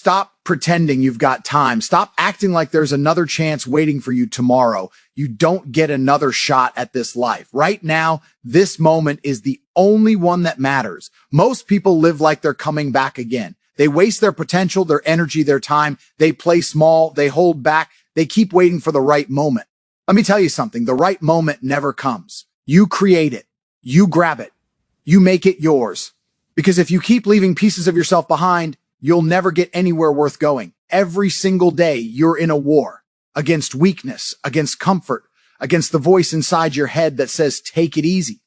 Stop pretending you've got time. Stop acting like there's another chance waiting for you tomorrow. You don't get another shot at this life. Right now, this moment is the only one that matters. Most people live like they're coming back again. They waste their potential, their energy, their time. They play small. They hold back. They keep waiting for the right moment. Let me tell you something. The right moment never comes. You create it. You grab it. You make it yours. Because if you keep leaving pieces of yourself behind, you'll never get anywhere worth going. Every single day, you're in a war against weakness, against comfort, against the voice inside your head that says, take it easy.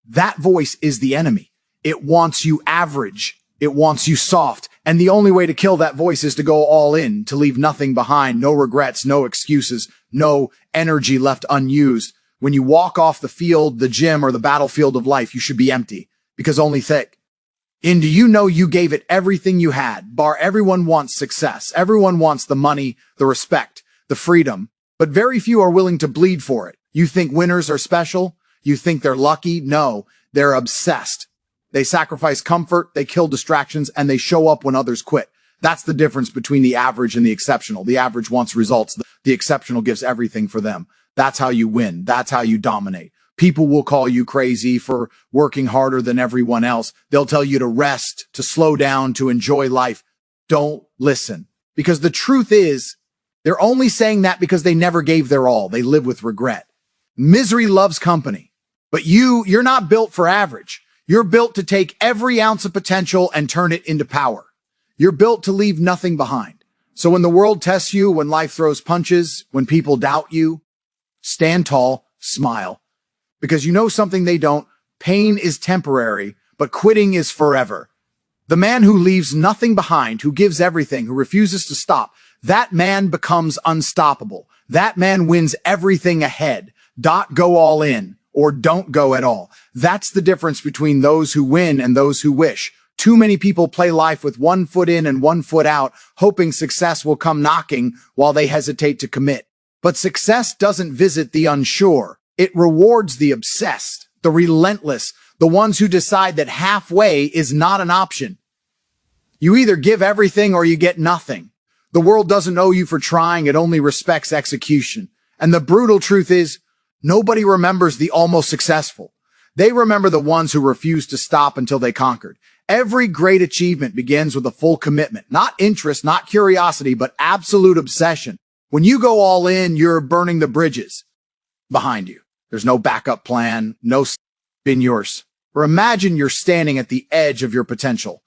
That voice is the enemy. It wants you average. It wants you soft. And the only way to kill that voice is to go all in, to leave nothing behind, no regrets, no excuses, no energy left unused. When you walk off the field, the gym, or the battlefield of life, you should be empty, because only thick. And do you know you gave it everything you had? Everyone wants success. Everyone wants the money, the respect, the freedom, but very few are willing to bleed for it. You think winners are special? You think they're lucky? No, they're obsessed. They sacrifice comfort, they kill distractions, and they show up when others quit. That's the difference between the average and the exceptional. The average wants results. The exceptional gives everything for them. That's how you win. That's how you dominate. People will call you crazy for working harder than everyone else. They'll tell you to rest, to slow down, to enjoy life. Don't listen. Because the truth is, they're only saying that because they never gave their all. They live with regret. Misery loves company. But you're not built for average. You're built to take every ounce of potential and turn it into power. You're built to leave nothing behind. So when the world tests you, when life throws punches, when people doubt you, stand tall, smile. Because you know something they don't. Pain is temporary, but quitting is forever. The man who leaves nothing behind, who gives everything, who refuses to stop, that man becomes unstoppable. That man wins everything ahead. Go all in, or don't go at all. That's the difference between those who win and those who wish. Too many people play life with one foot in and one foot out, hoping success will come knocking while they hesitate to commit. But success doesn't visit the unsure. It rewards the obsessed, the relentless, the ones who decide that halfway is not an option. You either give everything or you get nothing. The world doesn't owe you for trying. It only respects execution. And the brutal truth is, nobody remembers the almost successful. They remember the ones who refused to stop until they conquered. Every great achievement begins with a full commitment, not interest, not curiosity, but absolute obsession. When you go all in, you're burning the bridges behind you. There's no backup plan, no in yours. Or imagine you're standing at the edge of your potential.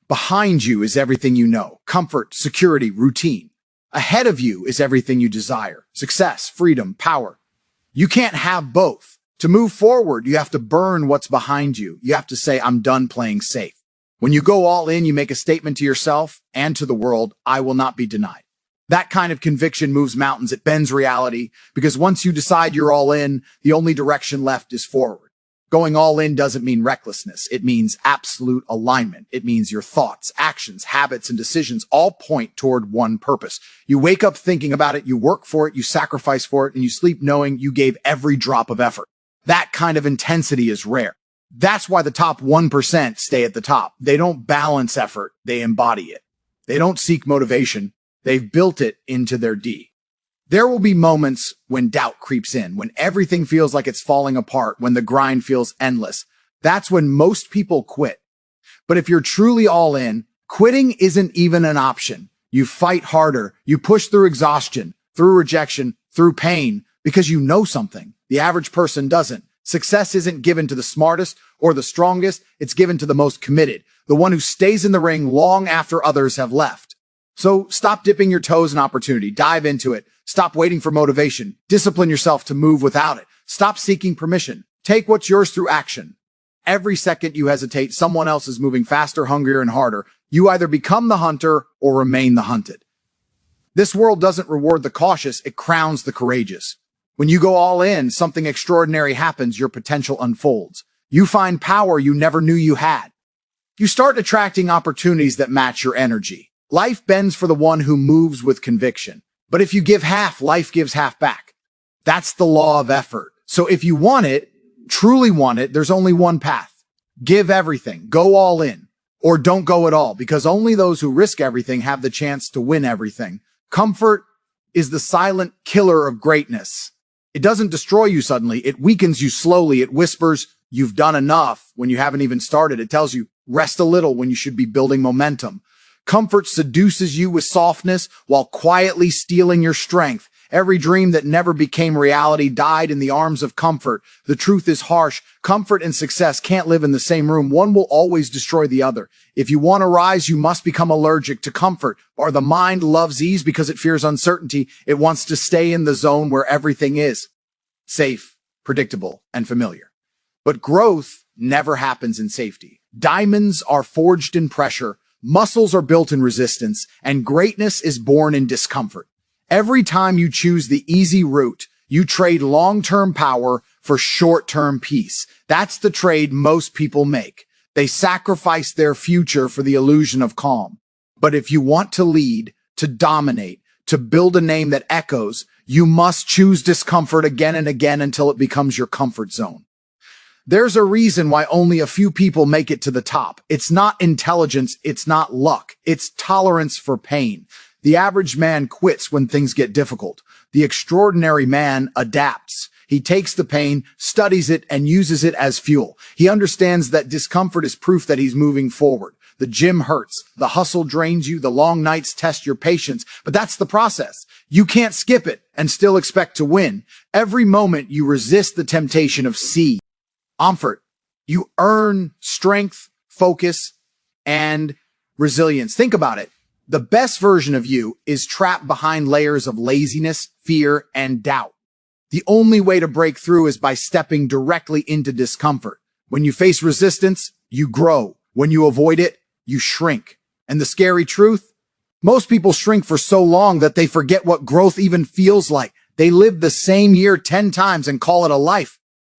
Behind you is everything you know, comfort, security, routine. Ahead of you is everything you desire, success, freedom, power. You can't have both. To move forward, you have to burn what's behind you. You have to say, I'm done playing safe. When you go all in, you make a statement to yourself and to the world, I will not be denied. That kind of conviction moves mountains. It bends reality, because once you decide you're all in, the only direction left is forward. Going all in doesn't mean recklessness. It means absolute alignment. It means your thoughts, actions, habits, and decisions all point toward one purpose. You wake up thinking about it, you work for it, you sacrifice for it, and you sleep knowing you gave every drop of effort. That kind of intensity is rare. That's why the top 1% stay at the top. They don't balance effort, they embody it. They don't seek motivation. They've built it into their D. There will be moments when doubt creeps in, when everything feels like it's falling apart, when the grind feels endless. That's when most people quit. But if you're truly all in, quitting isn't even an option. You fight harder. You push through exhaustion, through rejection, through pain, because you know something the average person doesn't. Success isn't given to the smartest or the strongest. It's given to the most committed, the one who stays in the ring long after others have left. So stop dipping your toes in opportunity. Dive into it. Stop waiting for motivation. Discipline yourself to move without it. Stop seeking permission. Take what's yours through action. Every second you hesitate, someone else is moving faster, hungrier, and harder. You either become the hunter or remain the hunted. This world doesn't reward the cautious. It crowns the courageous. When you go all in, something extraordinary happens. Your potential unfolds. You find power you never knew you had. You start attracting opportunities that match your energy. Life bends for the one who moves with conviction. But if you give half, life gives half back. That's the law of effort. So if you want it, truly want it, there's only one path. Give everything. Go all in. or don't go at all, because only those who risk everything have the chance to win everything. Comfort is the silent killer of greatness. It doesn't destroy you suddenly. It weakens you slowly. It whispers, you've done enough when you haven't even started. It tells you, rest a little when you should be building momentum. Comfort seduces you with softness while quietly stealing your strength. Every dream that never became reality died in the arms of comfort. The truth is harsh. Comfort and success can't live in the same room. One will always destroy the other. If you want to rise, you must become allergic to comfort. Or the mind loves ease because it fears uncertainty. It wants to stay in the zone where everything is safe, predictable, and familiar. But growth never happens in safety. Diamonds are forged in pressure. Muscles are built in resistance, and greatness is born in discomfort. Every time you choose the easy route, you trade long-term power for short-term peace. That's the trade most people make. They sacrifice their future for the illusion of calm. But if you want to lead, to dominate, to build a name that echoes, you must choose discomfort again and again until it becomes your comfort zone. There's a reason why only a few people make it to the top. It's not intelligence, it's not luck, it's tolerance for pain. The average man quits when things get difficult. The extraordinary man adapts. He takes the pain, studies it, and uses it as fuel. He understands that discomfort is proof that he's moving forward. The gym hurts. The hustle drains you. The long nights test your patience. But that's the process. You can't skip it and still expect to win. Every moment you resist the temptation of comfort, you earn strength, focus, and resilience. Think about it. The best version of you is trapped behind layers of laziness, fear, and doubt. The only way to break through is by stepping directly into discomfort. When you face resistance, you grow. When you avoid it, you shrink. And the scary truth? Most people shrink for so long that they forget what growth even feels like. They live the same year 10 times and call it a life.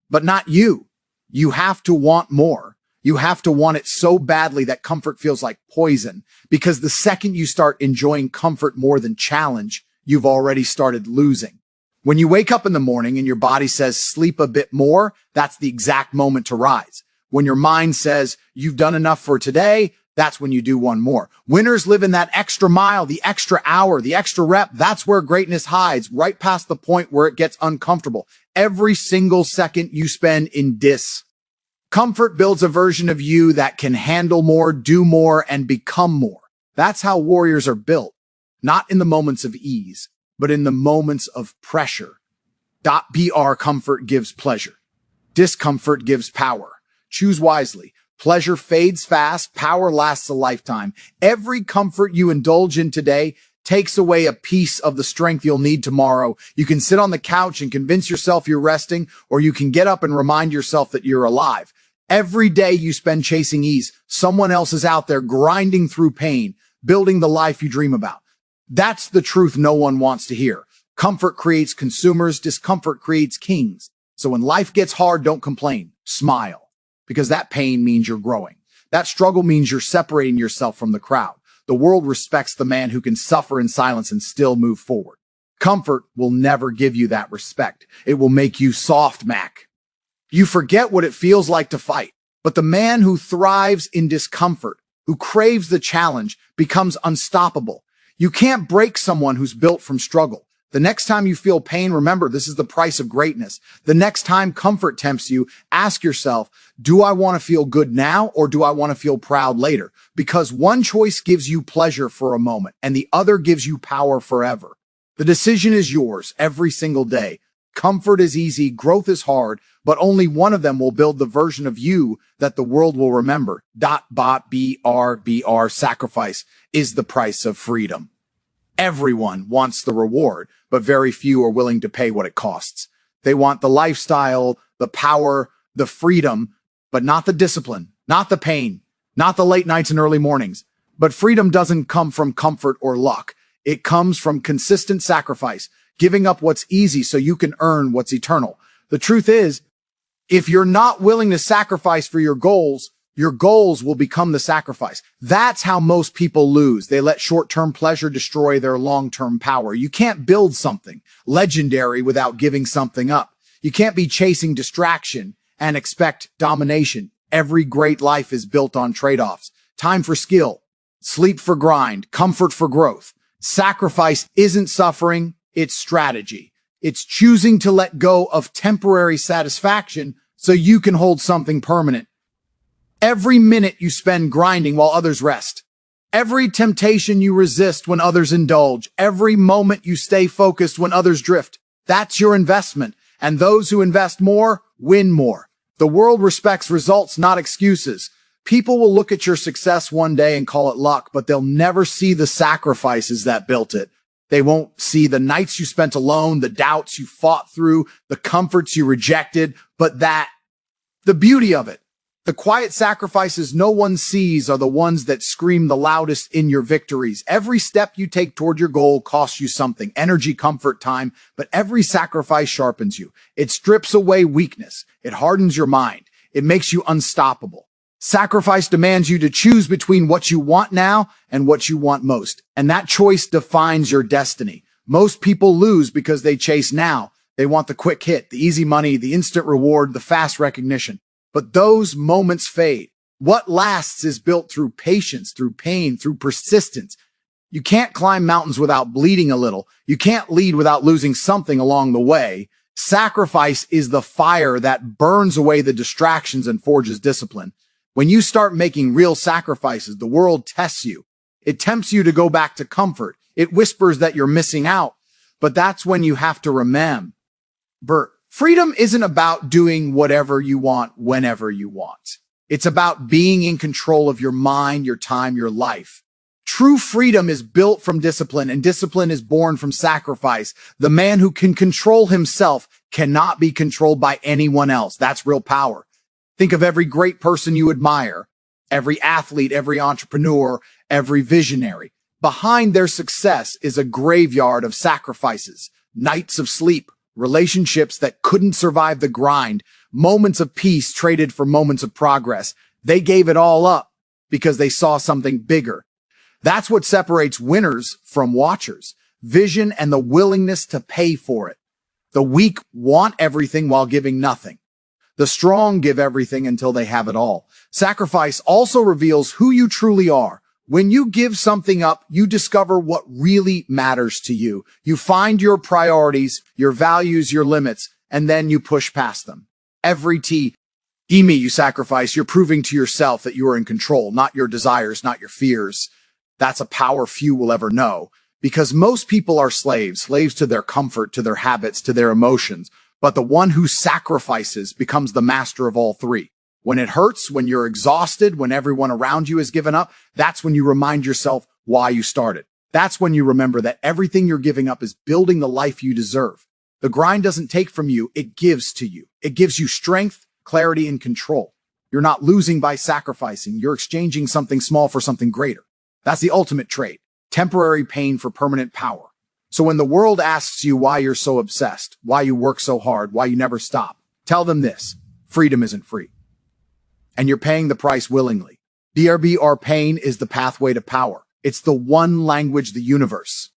But not you. You have to want more. You have to want it so badly that comfort feels like poison. Because the second you start enjoying comfort more than challenge, you've already started losing. When you wake up in the morning and your body says sleep a bit more, that's the exact moment to rise. When your mind says you've done enough for today, that's when you do one more. Winners live in that extra mile, the extra hour, the extra rep. That's where greatness hides, right past the point where it gets uncomfortable. Every single second you spend in comfort builds a version of you that can handle more, do more, and become more. That's how warriors are built. Not in the moments of ease, but in the moments of pressure. .br comfort gives pleasure. Discomfort gives power. Choose wisely. Pleasure fades fast. Power lasts a lifetime. Every comfort you indulge in today takes away a piece of the strength you'll need tomorrow. You can sit on the couch and convince yourself you're resting, or you can get up and remind yourself that you're alive. Every day you spend chasing ease, someone else is out there grinding through pain, building the life you dream about. That's the truth no one wants to hear. Comfort creates consumers, discomfort creates kings. So when life gets hard, don't complain. Smile. Because that pain means you're growing. That struggle means you're separating yourself from the crowd. The world respects the man who can suffer in silence and still move forward. Comfort will never give you that respect. It will make you soft, Mac. You forget what it feels like to fight. But the man who thrives in discomfort, who craves the challenge, becomes unstoppable. You can't break someone who's built from struggle. The next time you feel pain, remember, this is the price of greatness. The next time comfort tempts you, ask yourself, do I want to feel good now or do I want to feel proud later? Because one choice gives you pleasure for a moment and the other gives you power forever. The decision is yours every single day. Comfort is easy, growth is hard, but only one of them will build the version of you that the world will remember. .br sacrifice is the price of freedom. Everyone wants the reward, but very few are willing to pay what it costs. They want the lifestyle, the power, the freedom, but not the discipline, not the pain, not the late nights and early mornings. But freedom doesn't come from comfort or luck. It comes from consistent sacrifice, giving up what's easy so you can earn what's eternal. The truth is, if you're not willing to sacrifice for your goals will become the sacrifice. That's how most people lose. They let short-term pleasure destroy their long-term power. You can't build something legendary without giving something up. You can't be chasing distraction and expect domination. Every great life is built on trade-offs. time for skill, sleep for grind, comfort for growth. Sacrifice isn't suffering, it's strategy. It's choosing to let go of temporary satisfaction so you can hold something permanent. Every minute you spend grinding while others rest. Every temptation you resist when others indulge. Every moment you stay focused when others drift. That's your investment. And those who invest more win more. The world respects results, not excuses. People will look at your success one day and call it luck, but they'll never see the sacrifices that built it. They won't see the nights you spent alone, the doubts you fought through, the comforts you rejected, but the beauty of it. The quiet sacrifices no one sees are the ones that scream the loudest in your victories. Every step you take toward your goal costs you something, energy, comfort, time, but every sacrifice sharpens you. It strips away weakness. It hardens your mind. It makes you unstoppable. Sacrifice demands you to choose between what you want now and what you want most. And that choice defines your destiny. Most people lose because they chase now. They want the quick hit, the easy money, the instant reward, the fast recognition. But those moments fade. What lasts is built through patience, through pain, through persistence. You can't climb mountains without bleeding a little. You can't lead without losing something along the way. Sacrifice is the fire that burns away the distractions and forges discipline. When you start making real sacrifices, the world tests you. It tempts you to go back to comfort. It whispers that you're missing out. But that's when you have to remember, freedom isn't about doing whatever you want whenever you want. It's about being in control of your mind, your time, your life. True freedom is built from discipline, and discipline is born from sacrifice. The man who can control himself cannot be controlled by anyone else. That's real power. Think of every great person you admire, every athlete, every entrepreneur, every visionary. Behind their success is a graveyard of sacrifices, nights of sleep, relationships that couldn't survive the grind, moments of peace traded for moments of progress. They gave it all up because they saw something bigger. That's what separates winners from watchers: vision and the willingness to pay for it. The weak want everything while giving nothing. The strong give everything until they have it all. Sacrifice also reveals who you truly are. When you give something up, you discover what really matters to you. You find your priorities, your values, your limits, and then you push past them. Every time you sacrifice, you're proving to yourself that you are in control, not your desires, not your fears. That's a power few will ever know, because most people are slaves to their comfort, to their habits, to their emotions. But the one who sacrifices becomes the master of all three. When it hurts, when you're exhausted, when everyone around you has given up, that's when you remind yourself why you started. That's when you remember that everything you're giving up is building the life you deserve. The grind doesn't take from you, it gives to you. It gives you strength, clarity, and control. You're not losing by sacrificing. You're exchanging something small for something greater. That's the ultimate trade: temporary pain for permanent power. So when the world asks you why you're so obsessed, why you work so hard, why you never stop, tell them this: freedom isn't free. And you're paying the price willingly. BRB, or pain, is the pathway to power. It's the one language the universe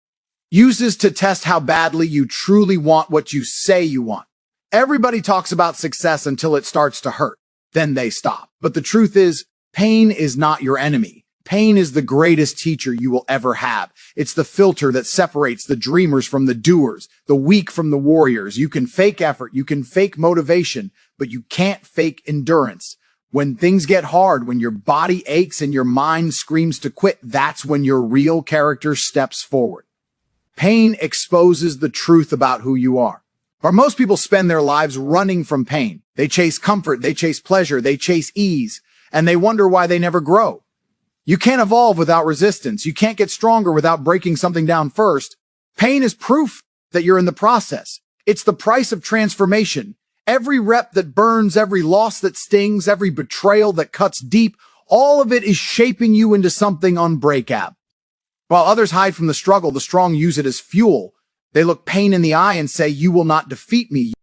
uses to test how badly you truly want what you say you want. Everybody talks about success until it starts to hurt. Then they stop. But the truth is, pain is not your enemy. Pain is the greatest teacher you will ever have. It's the filter that separates the dreamers from the doers, the weak from the warriors. You can fake effort, you can fake motivation, but you can't fake endurance. When things get hard, when your body aches and your mind screams to quit, that's when your real character steps forward. Pain exposes the truth about who you are. But most people spend their lives running from pain. They chase comfort, they chase pleasure, they chase ease, and they wonder why they never grow. You can't evolve without resistance. You can't get stronger without breaking something down first. Pain is proof that you're in the process. It's the price of transformation. Every rep that burns, every loss that stings, every betrayal that cuts deep, all of it is shaping you into something unbreakable. While others hide from the struggle, the strong use it as fuel. They look pain in the eye and say, "You will not defeat me, you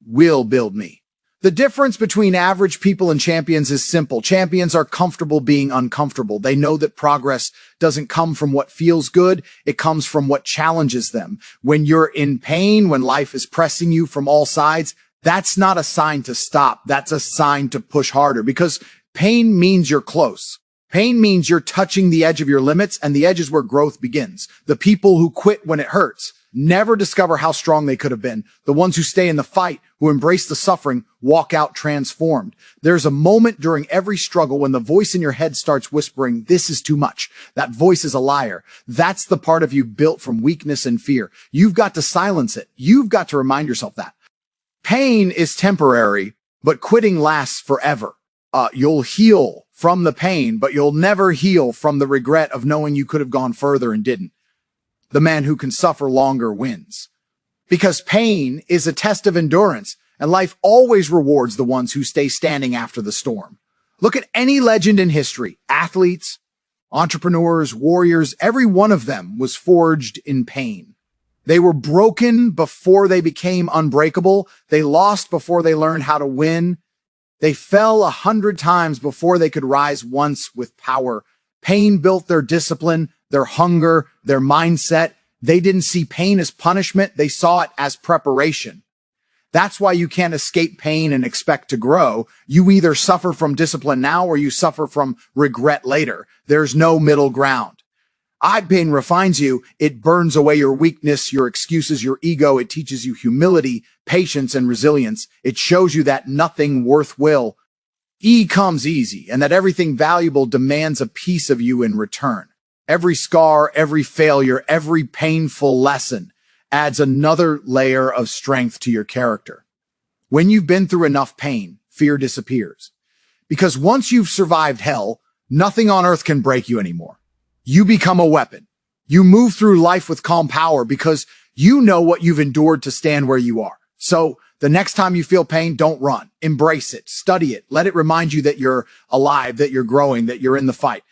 will build me." The difference between average people and champions is simple. Champions are comfortable being uncomfortable. They know that progress doesn't come from what feels good. It comes from what challenges them. When you're in pain, when life is pressing you from all sides, that's not a sign to stop. That's a sign to push harder, because pain means you're close. Pain means you're touching the edge of your limits, and the edge is where growth begins. The people who quit when it hurts never discover how strong they could have been. The ones who stay in the fight, who embrace the suffering, walk out transformed. There's a moment during every struggle when the voice in your head starts whispering, "This is too much." That voice is a liar. That's the part of you built from weakness and fear. You've got to silence it. You've got to remind yourself that. Pain is temporary, but quitting lasts forever. You'll heal from the pain, but you'll never heal from the regret of knowing you could have gone further and didn't. The man who can suffer longer wins. Because pain is a test of endurance, and life always rewards the ones who stay standing after the storm. Look at any legend in history, athletes, entrepreneurs, warriors, every one of them was forged in pain. They were broken before they became unbreakable. They lost before they learned how to win. They fell 100 times before they could rise once with power. Pain built their discipline, their hunger, their mindset. They didn't see pain as punishment. They saw it as preparation. That's why you can't escape pain and expect to grow. You either suffer from discipline now or you suffer from regret later. There's no middle ground. Pain refines you. It burns away your weakness, your excuses, your ego. It teaches you humility, patience, and resilience. It shows you that nothing worthwhile comes easy, and that everything valuable demands a piece of you in return. Every scar, every failure, every painful lesson adds another layer of strength to your character. When you've been through enough pain, fear disappears. Because once you've survived hell, nothing on earth can break you anymore. You become a weapon. You move through life with calm power because you know what you've endured to stand where you are. So the next time you feel pain, don't run. Embrace it. Study it. Let it remind you that you're alive, that you're growing, that you're in the fight.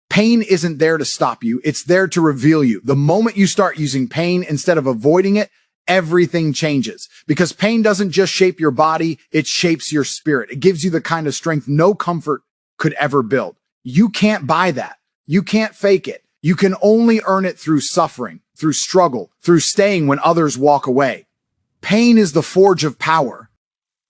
Pain isn't there to stop you. It's there to reveal you. The moment you start using pain instead of avoiding it, everything changes. Because pain doesn't just shape your body, it shapes your spirit. It gives you the kind of strength no comfort could ever build. You can't buy that. You can't fake it. You can only earn it through suffering, through struggle, through staying when others walk away. Pain is the forge of power.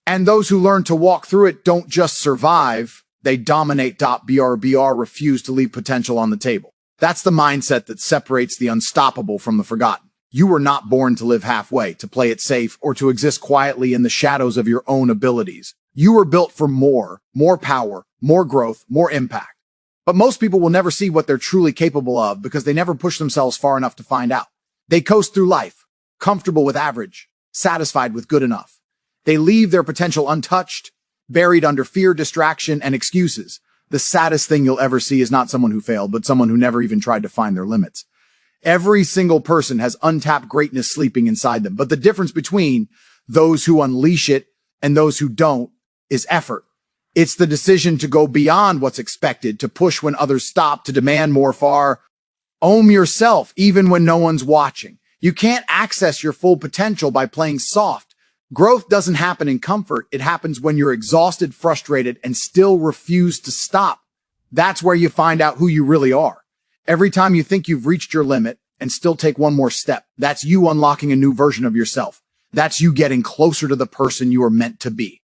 And those who learn to walk through it don't just survive, they dominate. Refuse to leave potential on the table. That's the mindset that separates the unstoppable from the forgotten. You were not born to live halfway, to play it safe, or to exist quietly in the shadows of your own abilities. You were built for more power, more growth, more impact. But most people will never see what they're truly capable of because they never push themselves far enough to find out. They coast through life, comfortable with average, satisfied with good enough. They leave their potential untouched, buried under fear, distraction, and excuses. The saddest thing you'll ever see is not someone who failed, but someone who never even tried to find their limits. Every single person has untapped greatness sleeping inside them. But the difference between those who unleash it and those who don't is effort. It's the decision to go beyond what's expected, to push when others stop, to demand more far. Own yourself, even when no one's watching. You can't access your full potential by playing soft. Growth doesn't happen in comfort. It happens when you're exhausted, frustrated, and still refuse to stop. That's where you find out who you really are. Every time you think you've reached your limit and still take one more step, that's you unlocking a new version of yourself. That's you getting closer to the person you are meant to be.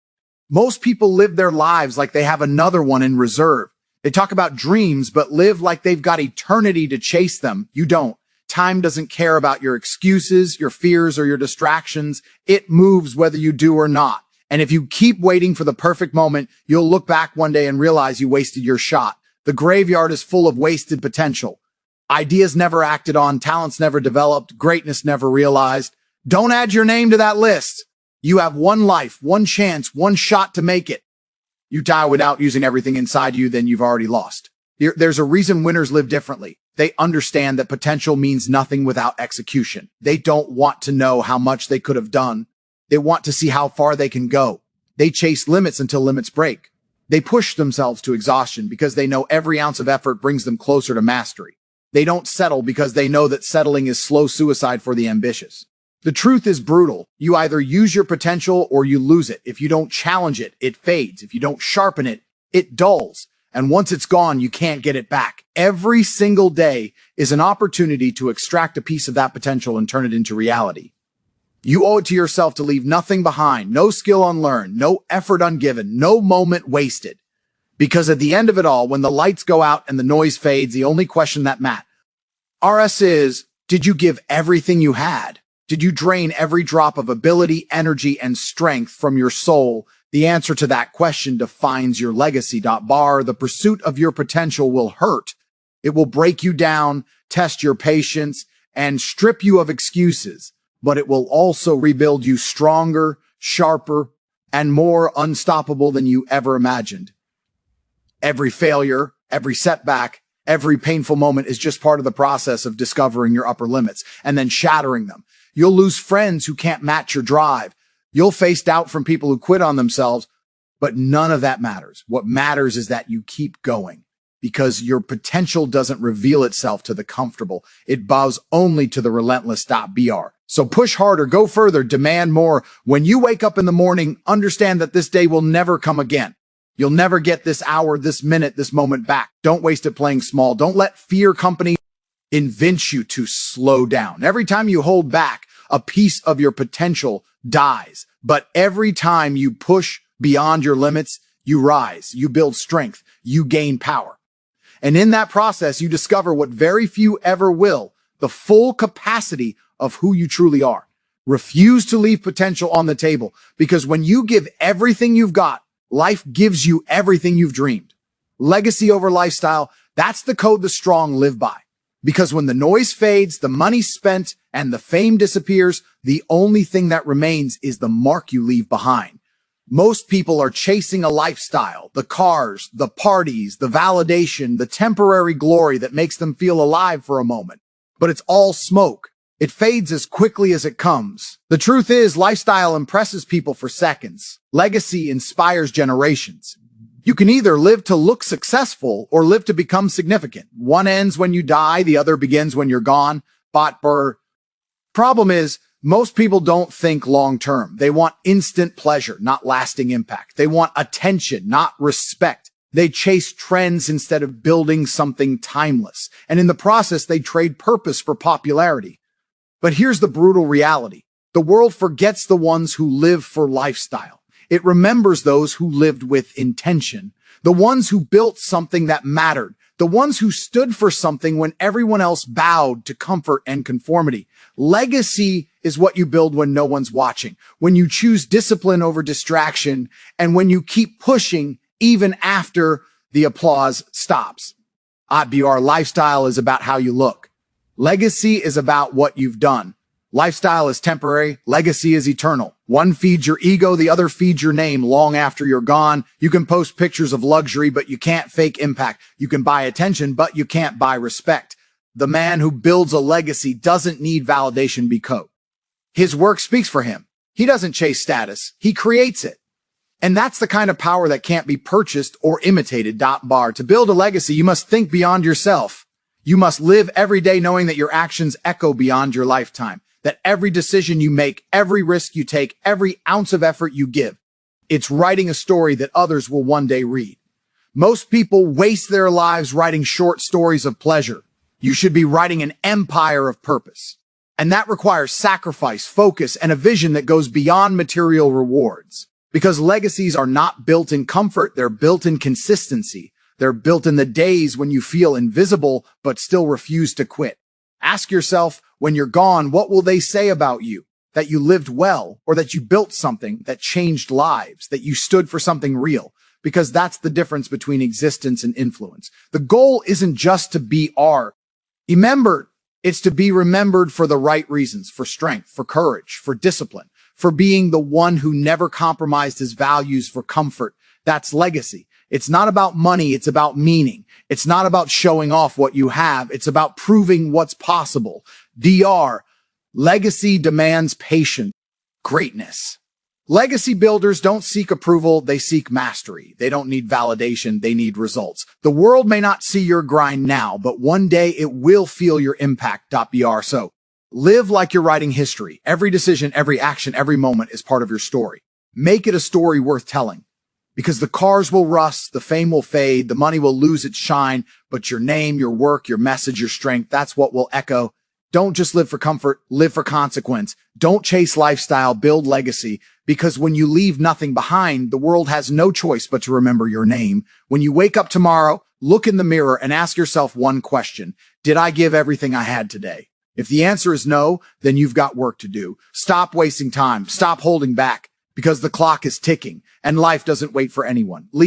Most people live their lives like they have another one in reserve. They talk about dreams, but live like they've got eternity to chase them. You don't. Time doesn't care about your excuses, your fears, or your distractions. It moves whether you do or not. And if you keep waiting for the perfect moment, you'll look back one day and realize you wasted your shot. The graveyard is full of wasted potential. Ideas never acted on, talents never developed, greatness never realized. Don't add your name to that list. You have one life, one chance, one shot to make it. You die without using everything inside you, then you've already lost. There's a reason winners live differently. They understand that potential means nothing without execution. They don't want to know how much they could have done. They want to see how far they can go. They chase limits until limits break. They push themselves to exhaustion because they know every ounce of effort brings them closer to mastery. They don't settle because they know that settling is slow suicide for the ambitious. The truth is brutal. You either use your potential or you lose it. If you don't challenge it, it fades. If you don't sharpen it, it dulls. And once it's gone, you can't get it back. Every single day is an opportunity to extract a piece of that potential and turn it into reality. You owe it to yourself to leave nothing behind, no skill unlearned, no effort ungiven, no moment wasted. Because at the end of it all, when the lights go out and the noise fades, the only question that matters is, did you give everything you had? Did you drain every drop of ability, energy, and strength from your soul? The answer to that question defines your legacy. The pursuit of your potential will hurt. It will break you down, test your patience, and strip you of excuses. But it will also rebuild you stronger, sharper, and more unstoppable than you ever imagined. Every failure, every setback, every painful moment is just part of the process of discovering your upper limits and then shattering them. You'll lose friends who can't match your drive. You'll face doubt from people who quit on themselves, but none of that matters. What matters is that you keep going, because your potential doesn't reveal itself to the comfortable. It bows only to the relentless. So push harder, go further, demand more. When you wake up in the morning, understand that this day will never come again. You'll never get this hour, this minute, this moment back. Don't waste it playing small. Don't let fear company convince you to slow down. Every time you hold back, a piece of your potential dies. But every time you push beyond your limits, you rise, you build strength, you gain power. And in that process, you discover what very few ever will, the full capacity of who you truly are. Refuse to leave potential on the table, because when you give everything you've got, life gives you everything you've dreamed. Legacy over lifestyle, that's the code the strong live by. Because when the noise fades, the money spent, and the fame disappears, the only thing that remains is the mark you leave behind. Most people are chasing a lifestyle, the cars, the parties, the validation, the temporary glory that makes them feel alive for a moment. But it's all smoke. It fades as quickly as it comes. The truth is, lifestyle impresses people for seconds. Legacy inspires generations. You can either live to look successful or live to become significant. One ends when you die, the other begins when you're gone. Problem is, most people don't think long-term. They want instant pleasure, not lasting impact. They want attention, not respect. They chase trends instead of building something timeless. And in the process, they trade purpose for popularity. But here's the brutal reality. The world forgets the ones who live for lifestyle. It remembers those who lived with intention, the ones who built something that mattered, the ones who stood for something when everyone else bowed to comfort and conformity. Legacy is what you build when no one's watching, when you choose discipline over distraction, and when you keep pushing even after the applause stops. Our lifestyle is about how you look. Legacy is about what you've done. Lifestyle is temporary. Legacy is eternal. One feeds your ego, the other feeds your name long after you're gone. You can post pictures of luxury, but you can't fake impact. You can buy attention, but you can't buy respect. The man who builds a legacy doesn't need validation because his work speaks for him. He doesn't chase status. He creates it. And that's the kind of power that can't be purchased or imitated. To build a legacy, you must think beyond yourself. You must live every day knowing that your actions echo beyond your lifetime, that every decision you make, every risk you take, every ounce of effort you give, it's writing a story that others will one day read. Most people waste their lives writing short stories of pleasure. You should be writing an empire of purpose. And that requires sacrifice, focus, and a vision that goes beyond material rewards. Because legacies are not built in comfort, they're built in consistency. They're built in the days when you feel invisible but still refuse to quit. Ask yourself, when you're gone, what will they say about you? That you lived well, or that you built something that changed lives, that you stood for something real? Because that's the difference between existence and influence. The goal isn't just to be remembered. It's to be remembered for the right reasons, for strength, for courage, for discipline, for being the one who never compromised his values for comfort. That's legacy. It's not about money, it's about meaning. It's not about showing off what you have, it's about proving what's possible. Legacy demands patience, greatness. Legacy builders don't seek approval, they seek mastery. They don't need validation, they need results. The world may not see your grind now, but one day it will feel your impact. So live like you're writing history. Every decision, every action, every moment is part of your story. Make it a story worth telling. Because the cars will rust, the fame will fade, the money will lose its shine, but your name, your work, your message, your strength, that's what will echo Don't just live for comfort, live for consequence. Don't chase lifestyle, build legacy. Because when you leave nothing behind, the world has no choice but to remember your name. When you wake up tomorrow, look in the mirror and ask yourself one question. Did I give everything I had today? If the answer is no, then you've got work to do. Stop wasting time. Stop holding back, because the clock is ticking and life doesn't wait for anyone. Leave